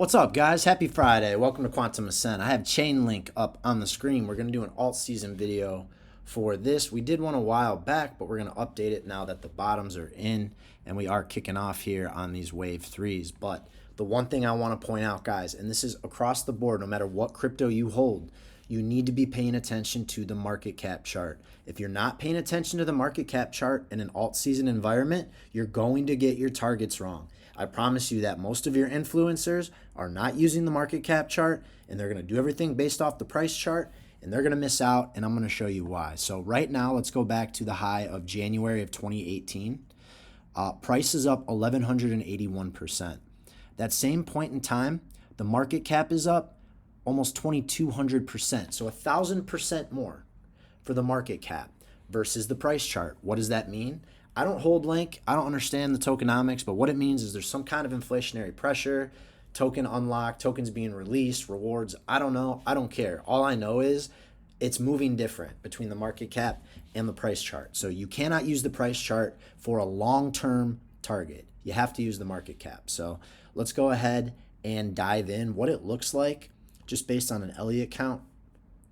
What's up, guys? Happy Friday. Welcome to Quantum Ascent. I have Chainlink up on the screen. We're going to do an alt-season video for this. We did one a while back, but we're going to update it now that the bottoms are in and we are kicking off here on these wave threes. But the one thing I want to point out, guys, and this is across the board, no matter what crypto you hold, you need to be paying attention to the market cap chart. If you're not paying attention to the market cap chart in an alt-season environment, you're going to get your targets wrong. I promise you that most of your influencers are not using the market cap chart, and they're going to do everything based off the price chart, and they're going to miss out, and I'm going to show you why. So right now, let's go back to the high of January of 2018. Price is up 1,181%. That same point in time, the market cap is up almost 2,200%. So 1,000% more for the market cap versus the price chart. What does that mean? I don't hold Link. I don't understand the tokenomics, but what it means is there's some kind of inflationary pressure, token unlock, tokens being released, rewards. I don't know. I don't care. All I know is it's moving different between the market cap and the price chart. So you cannot use the price chart for a long-term target. You have to use the market cap. So let's go ahead and dive in. What it looks like, just based on an Elliott count,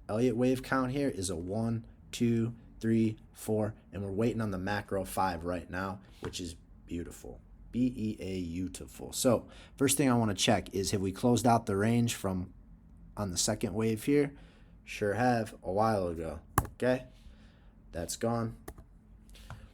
Elliott wave count here is a 1, 2, 3, 4, and we're waiting on the macro 5 right now, which is beautiful. beautiful. So first thing I want to check is, have we closed out the range from on the second wave here? Sure have, a while ago. Okay, that's gone.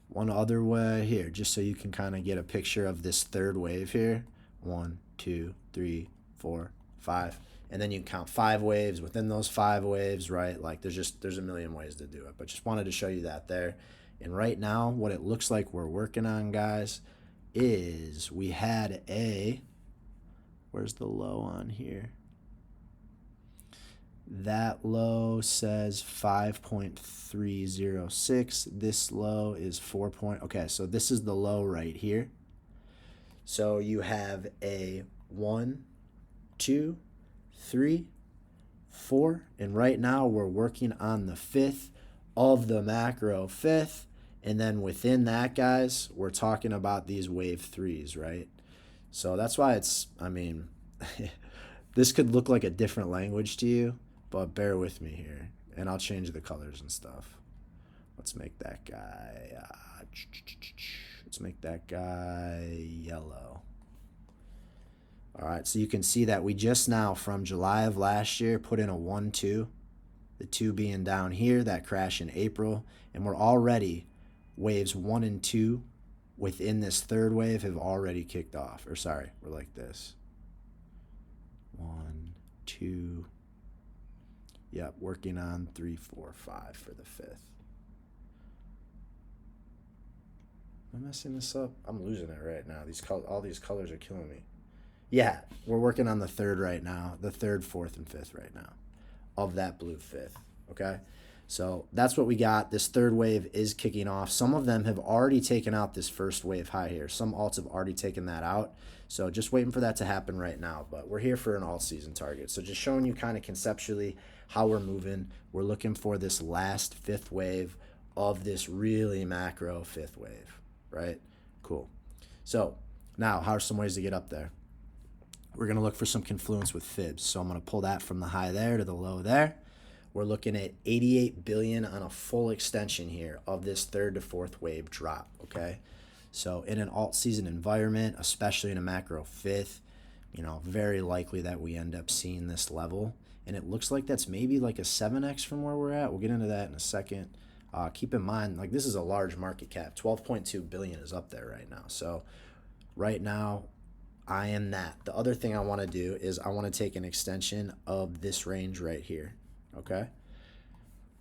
One other way here, just so you can kind of get a picture of this third wave here. 1, 2, 3, 4, 5. And then you can count 5 waves within those 5 waves, right? Like there's a million ways to do it, but just wanted to show you that there. And right now, what it looks like we're working on, guys, is we had where's the low on here? That low says 5.306. This low is 4. Okay, so this is the low right here. So you have a 1, 2, 3, 4, and right now we're working on the 5th of the macro 5th, and then within that, guys, we're talking about these wave threes, right? So that's why it's, I mean, this could look like a different language to you, but bear with me here, and I'll change the colors and stuff. Let's make that guy, yellow. All right, so you can see that we just now, from July of last year, put in a 1, 2, the 2 being down here, that crash in April, and we're already, waves 1 and 2 within this third wave have already kicked off. Or sorry, we're like this. 1, 2, yep, working on 3, 4, 5 for the 5th. Am I messing this up? I'm losing it right now. All these colors are killing me. Yeah, we're working on the 3rd right now, the 3rd, 4th, and 5th right now of that blue 5th, okay? So that's what we got. This 3rd wave is kicking off. Some of them have already taken out this 1st wave high here. Some alts have already taken that out. So just waiting for that to happen right now. But we're here for an alt-season target. So just showing you kind of conceptually how we're moving. We're looking for this last 5th wave of this really macro 5th wave, right? Cool. So now, how are some ways to get up there? We're going to look for some confluence with fibs. So I'm going to pull that from the high there to the low there. We're looking at 88 billion on a full extension here of this 3rd to 4th wave drop, okay? So in an alt-season environment, especially in a macro 5th, you know, very likely that we end up seeing this level. And it looks like that's maybe like a 7x from where we're at. We'll get into that in a second. Keep in mind, like, this is a large market cap. 12.2 billion is up there right now. So right now, I am that. The other thing I want to do is I want to take an extension of this range right here, okay?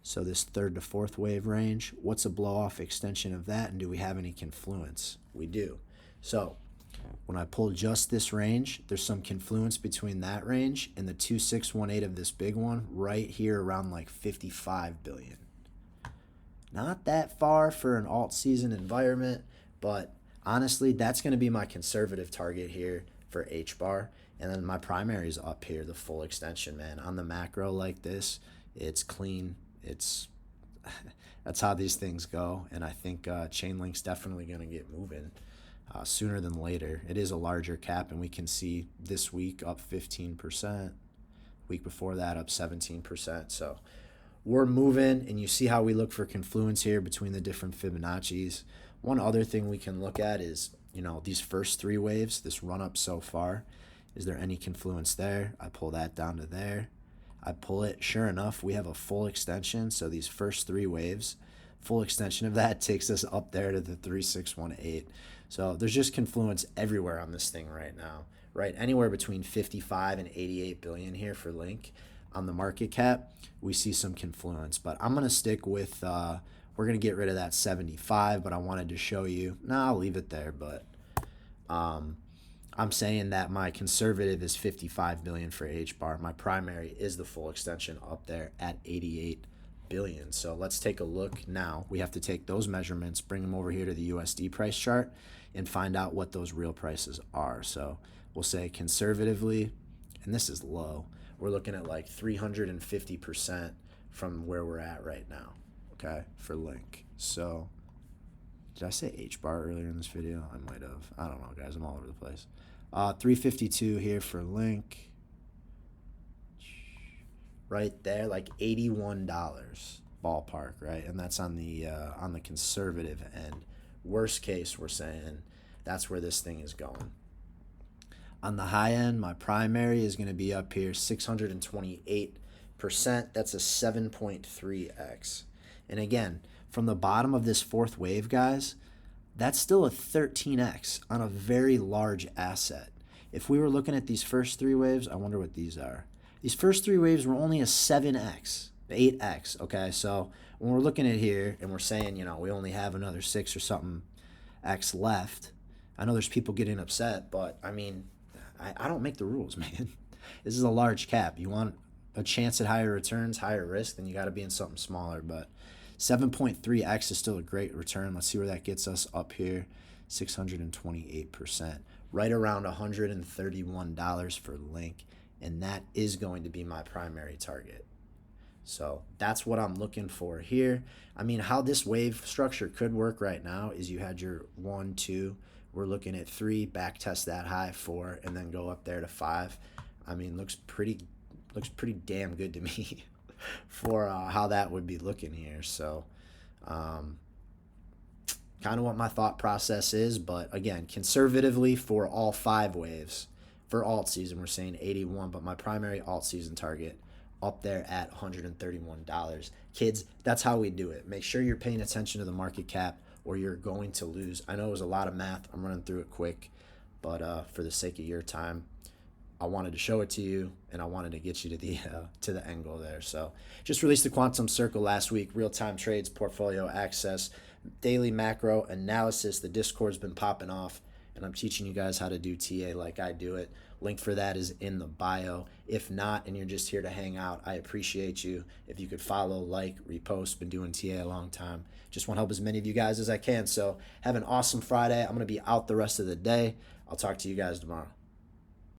So this 3rd to 4th wave range, what's a blow-off extension of that, and do we have any confluence? We do. So when I pull just this range, there's some confluence between that range and the 2618 of this big one right here around like 55 billion. Not that far for an alt-season environment, but honestly, that's going to be my conservative target here for H-bar. And then my primary is up here, the full extension, man. On the macro like this, it's clean. That's how these things go. And I think Chainlink's definitely going to get moving. sooner than later. It is a larger cap, and we can see this week up 15%, week before that up 17%. So we're moving, and you see how we look for confluence here between the different Fibonacci's. One other thing we can look at is, these first three waves, this run up so far. Is there any confluence there? I pull that down to there. I pull it. Sure enough, we have a full extension. So these first three waves, full extension of that takes us up there to the 3618. So there's just confluence everywhere on this thing right now, right? Anywhere between 55 and 88 billion here for Link. On the market cap, we see some confluence, but I'm going to stick with, we're going to get rid of that 75, but I wanted to show you, I'll leave it there, but I'm saying that my conservative is 55 billion for H bar. My primary is the full extension up there at 88 billion. So let's take a look now. We have to take those measurements, bring them over here to the USD price chart, and find out what those real prices are. So we'll say conservatively, and this is low, we're looking at like 350% from where we're at right now, okay, for Link. So did I say H bar earlier in this video? I might have. I don't know, guys. I'm all over the place. 352 here for Link. Right there, like $81 ballpark, right? And that's on the conservative end. Worst case, we're saying that's where this thing is going. On the high end, my primary is going to be up here 628%. That's a 7.3x. And again, from the bottom of this fourth wave, guys, that's still a 13x on a very large asset. If we were looking at these first three waves, I wonder what these are. These first three waves were only a 7x, 8x, okay? So when we're looking at here and we're saying, we only have another 6 or something x left, I know there's people getting upset, but I mean, I don't make the rules, man. This is a large cap. You want a chance at higher returns, higher risk, then you got to be in something smaller. But 7.3x is still a great return. Let's see where that gets us up here. 628%. Right around $131 for Link. And that is going to be my primary target. So that's what I'm looking for here. I mean, how this wave structure could work right now is you had your 1, 2. We're looking at 3, back test that high, 4, and then go up there to 5. I mean, looks pretty damn good to me for how that would be looking here. So kind of what my thought process is, but again, conservatively for all 5 waves, for Altseason, we're saying 81, but my primary Altseason target up there at $131. Kids, that's how we do it. Make sure you're paying attention to the market cap or you're going to lose. I know it was a lot of math. I'm running through it quick, but for the sake of your time, I wanted to show it to you, and I wanted to get you to the end goal there. So just released the Quantum Circle last week, real-time trades, portfolio access, daily macro analysis. The Discord's been popping off, and I'm teaching you guys how to do TA like I do it. Link for that is in the bio. If not, and you're just here to hang out, I appreciate you. If you could follow, like, repost, been doing TA a long time. Just want to help as many of you guys as I can. So have an awesome Friday. I'm going to be out the rest of the day. I'll talk to you guys tomorrow.